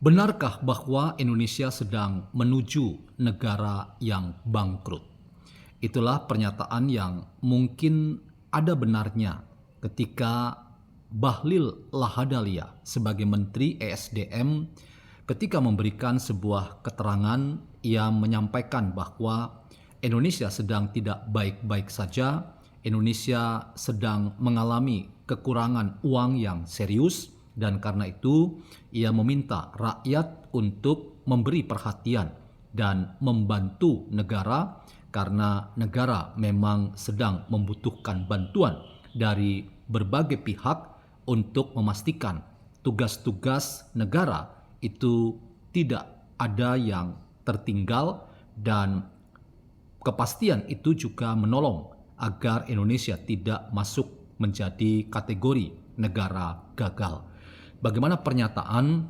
Benarkah bahwa Indonesia sedang menuju negara yang bangkrut? Itulah pernyataan yang mungkin ada benarnya ketika Bahlil Lahadalia sebagai Menteri ESDM ketika memberikan sebuah keterangan, ia menyampaikan bahwa Indonesia sedang tidak baik-baik saja. Indonesia sedang mengalami kekurangan uang yang serius, dan karena itu ia meminta rakyat untuk memberi perhatian dan membantu negara karena negara memang sedang membutuhkan bantuan dari berbagai pihak untuk memastikan tugas-tugas negara itu tidak ada yang tertinggal, dan kepastian itu juga menolong agar Indonesia tidak masuk menjadi kategori negara gagal. Bagaimana pernyataan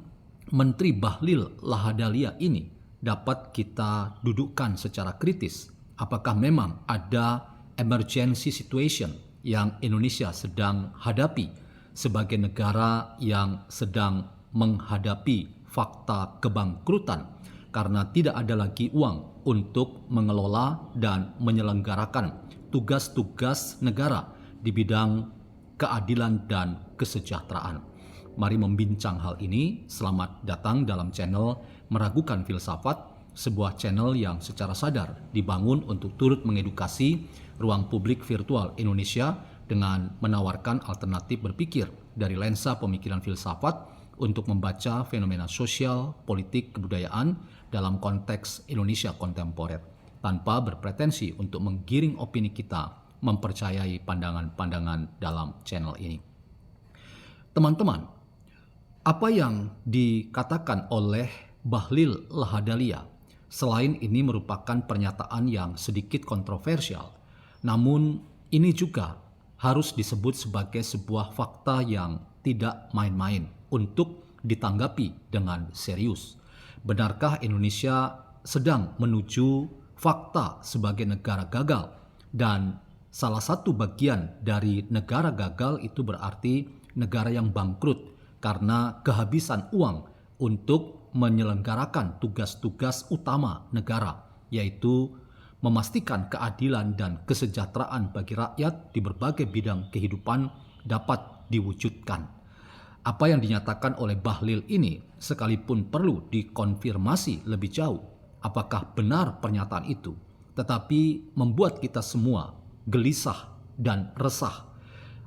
Menteri Bahlil Lahadalia ini dapat kita dudukkan secara kritis? Apakah memang ada emergency situation yang Indonesia sedang hadapi sebagai negara yang sedang menghadapi fakta kebangkrutan karena tidak ada lagi uang untuk mengelola dan menyelenggarakan tugas-tugas negara di bidang keadilan dan kesejahteraan. Mari membincang hal ini. Selamat datang dalam channel Meragukan Filsafat, sebuah channel yang secara sadar dibangun untuk turut mengedukasi ruang publik virtual Indonesia dengan menawarkan alternatif berpikir dari lensa pemikiran filsafat untuk membaca fenomena sosial, politik, kebudayaan dalam konteks Indonesia kontemporer, tanpa berpretensi untuk menggiring opini kita mempercayai pandangan-pandangan dalam channel ini. Teman-teman, apa yang dikatakan oleh Bahlil Lahadalia selain ini merupakan pernyataan yang sedikit kontroversial, namun ini juga harus disebut sebagai sebuah fakta yang tidak main-main untuk ditanggapi dengan serius. Benarkah Indonesia sedang menuju fakta sebagai negara gagal? Dan salah satu bagian dari negara gagal itu berarti negara yang bangkrut karena kehabisan uang untuk menyelenggarakan tugas-tugas utama negara, yaitu memastikan keadilan dan kesejahteraan bagi rakyat di berbagai bidang kehidupan dapat diwujudkan. Apa yang dinyatakan oleh Bahlil ini sekalipun perlu dikonfirmasi lebih jauh apakah benar pernyataan itu, tetapi membuat kita semua gelisah dan resah.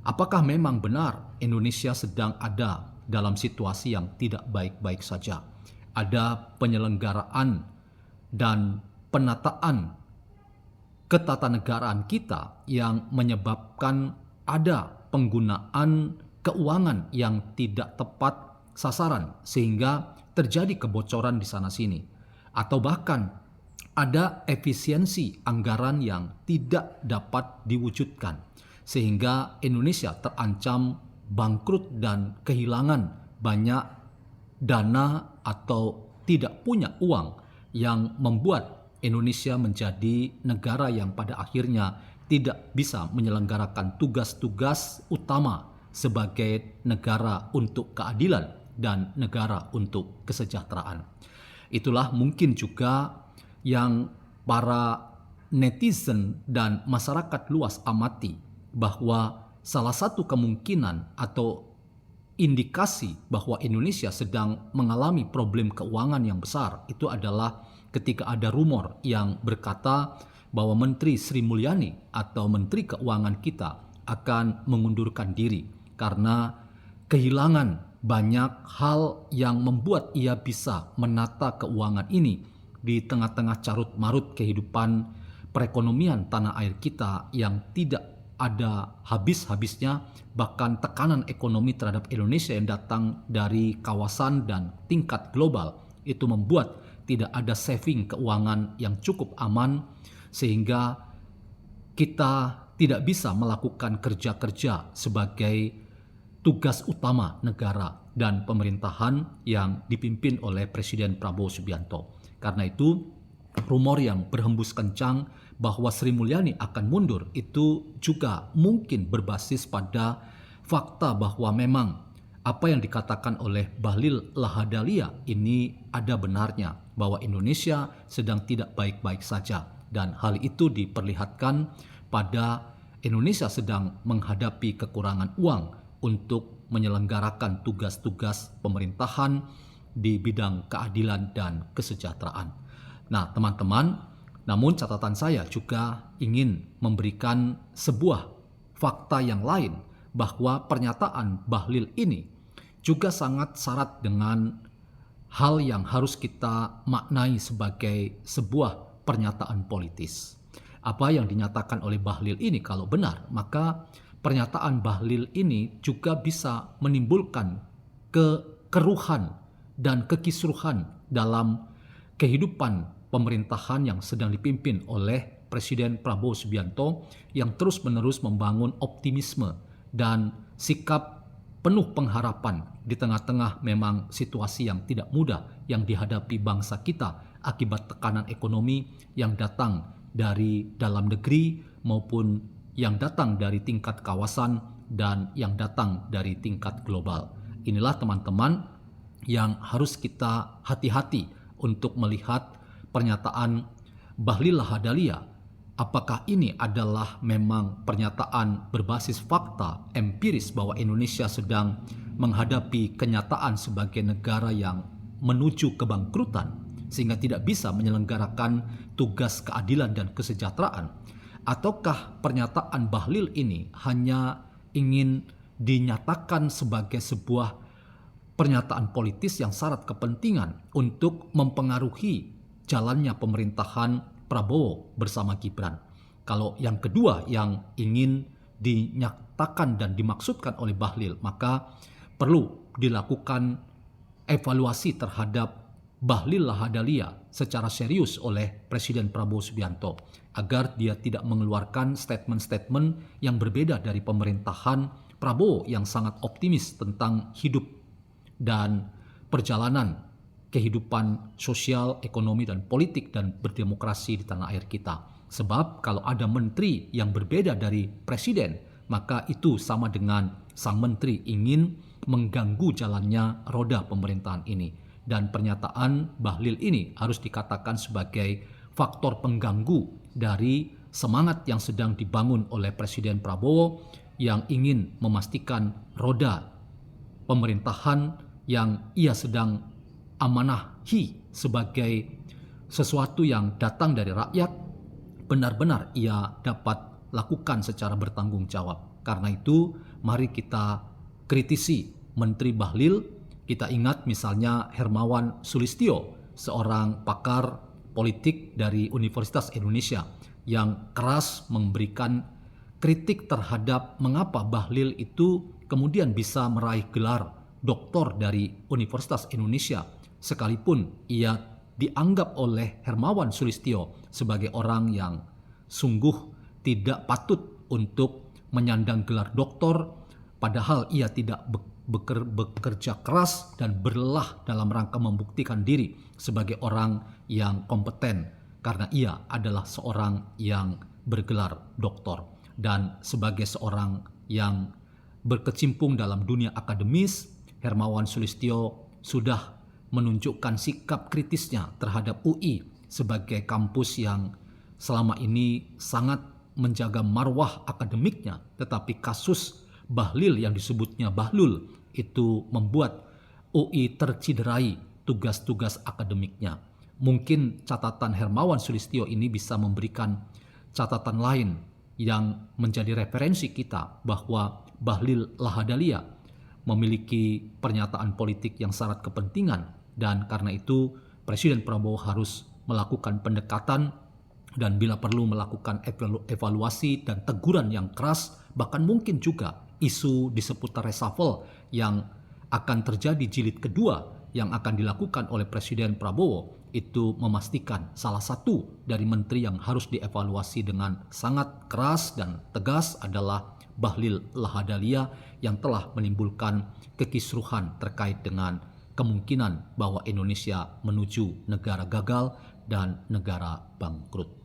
Apakah memang benar Indonesia sedang ada dalam situasi yang tidak baik-baik saja? Ada penyelenggaraan dan penataan ketatanegaraan kita yang menyebabkan ada penggunaan keuangan yang tidak tepat sasaran sehingga terjadi kebocoran di sana-sini, atau bahkan ada efisiensi anggaran yang tidak dapat diwujudkan sehingga Indonesia terancam bangkrut dan kehilangan banyak dana atau tidak punya uang, yang membuat Indonesia menjadi negara yang pada akhirnya tidak bisa menyelenggarakan tugas-tugas utama sebagai negara untuk keadilan dan negara untuk kesejahteraan. Itulah mungkin juga yang para netizen dan masyarakat luas amati, bahwa salah satu kemungkinan atau indikasi bahwa Indonesia sedang mengalami problem keuangan yang besar itu adalah ketika ada rumor yang berkata bahwa Menteri Sri Mulyani atau Menteri Keuangan kita akan mengundurkan diri karena kehilangan banyak hal yang membuat ia bisa menata keuangan ini di tengah-tengah carut-marut kehidupan perekonomian tanah air kita yang tidak ada habis-habisnya, bahkan tekanan ekonomi terhadap Indonesia yang datang dari kawasan dan tingkat global itu membuat tidak ada saving keuangan yang cukup aman, sehingga kita tidak bisa melakukan kerja-kerja sebagai tugas utama negara dan pemerintahan yang dipimpin oleh Presiden Prabowo Subianto. Karena itu, rumor yang berhembus kencang bahwa Sri Mulyani akan mundur itu juga mungkin berbasis pada fakta bahwa memang apa yang dikatakan oleh Bahlil Lahadalia ini ada benarnya, bahwa Indonesia sedang tidak baik-baik saja, dan hal itu diperlihatkan pada Indonesia sedang menghadapi kekurangan uang untuk menyelenggarakan tugas-tugas pemerintahan di bidang keadilan dan kesejahteraan. Nah, teman-teman, namun catatan saya juga ingin memberikan sebuah fakta yang lain, bahwa pernyataan Bahlil ini juga sangat syarat dengan hal yang harus kita maknai sebagai sebuah pernyataan politis. Apa yang dinyatakan oleh Bahlil ini kalau benar, maka pernyataan Bahlil ini juga bisa menimbulkan kekeruhan dan kekisruhan dalam kehidupan pemerintahan yang sedang dipimpin oleh Presiden Prabowo Subianto, yang terus-menerus membangun optimisme dan sikap penuh pengharapan di tengah-tengah memang situasi yang tidak mudah yang dihadapi bangsa kita akibat tekanan ekonomi yang datang dari dalam negeri maupun yang datang dari tingkat kawasan dan yang datang dari tingkat global. Inilah teman-teman yang harus kita hati-hati untuk melihat pernyataan Bahlil Lahadalia. Apakah ini adalah memang pernyataan berbasis fakta empiris bahwa Indonesia sedang menghadapi kenyataan sebagai negara yang menuju kebangkrutan sehingga tidak bisa menyelenggarakan tugas keadilan dan kesejahteraan? Ataukah pernyataan Bahlil ini hanya ingin dinyatakan sebagai sebuah pernyataan politis yang syarat kepentingan untuk mempengaruhi jalannya pemerintahan Prabowo bersama Gibran? Kalau yang kedua yang ingin dinyatakan dan dimaksudkan oleh Bahlil, maka perlu dilakukan evaluasi terhadap Bahlil Lahadalia secara serius oleh Presiden Prabowo Subianto agar dia tidak mengeluarkan statement-statement yang berbeda dari pemerintahan Prabowo yang sangat optimis tentang hidup dan perjalanan kehidupan sosial, ekonomi, dan politik dan berdemokrasi di tanah air kita. Sebab kalau ada menteri yang berbeda dari presiden, maka itu sama dengan sang menteri ingin mengganggu jalannya roda pemerintahan ini. Dan pernyataan Bahlil ini harus dikatakan sebagai faktor pengganggu dari semangat yang sedang dibangun oleh Presiden Prabowo yang ingin memastikan roda pemerintahan yang ia sedang amanahi sebagai sesuatu yang datang dari rakyat benar-benar ia dapat lakukan secara bertanggung jawab. Karena itu mari kita kritisi Menteri Bahlil. Kita ingat misalnya Hermawan Sulistyo, seorang pakar politik dari Universitas Indonesia yang keras memberikan kritik terhadap mengapa Bahlil itu kemudian bisa meraih gelar doktor dari Universitas Indonesia sekalipun ia dianggap oleh Hermawan Sulistyo sebagai orang yang sungguh tidak patut untuk menyandang gelar doktor, padahal ia tidak bekerja keras dan berlelah dalam rangka membuktikan diri sebagai orang yang kompeten karena ia adalah seorang yang bergelar doktor. Dan sebagai seorang yang berkecimpung dalam dunia akademis, Hermawan Sulistyo sudah menunjukkan sikap kritisnya terhadap UI sebagai kampus yang selama ini sangat menjaga marwah akademiknya, tetapi kasus Bahlil yang disebutnya Bahlul itu membuat UI terciderai tugas-tugas akademiknya. Mungkin catatan Hermawan Sulistyo ini bisa memberikan catatan lain yang menjadi referensi kita bahwa Bahlil Lahadalia memiliki pernyataan politik yang syarat kepentingan, dan karena itu Presiden Prabowo harus melakukan pendekatan dan bila perlu melakukan evaluasi dan teguran yang keras, bahkan mungkin juga isu di seputar reshuffle yang akan terjadi jilid kedua yang akan dilakukan oleh Presiden Prabowo itu memastikan salah satu dari menteri yang harus dievaluasi dengan sangat keras dan tegas adalah Bahlil Lahadalia yang telah menimbulkan kekisruhan terkait dengan kemungkinan bahwa Indonesia menuju negara gagal dan negara bangkrut.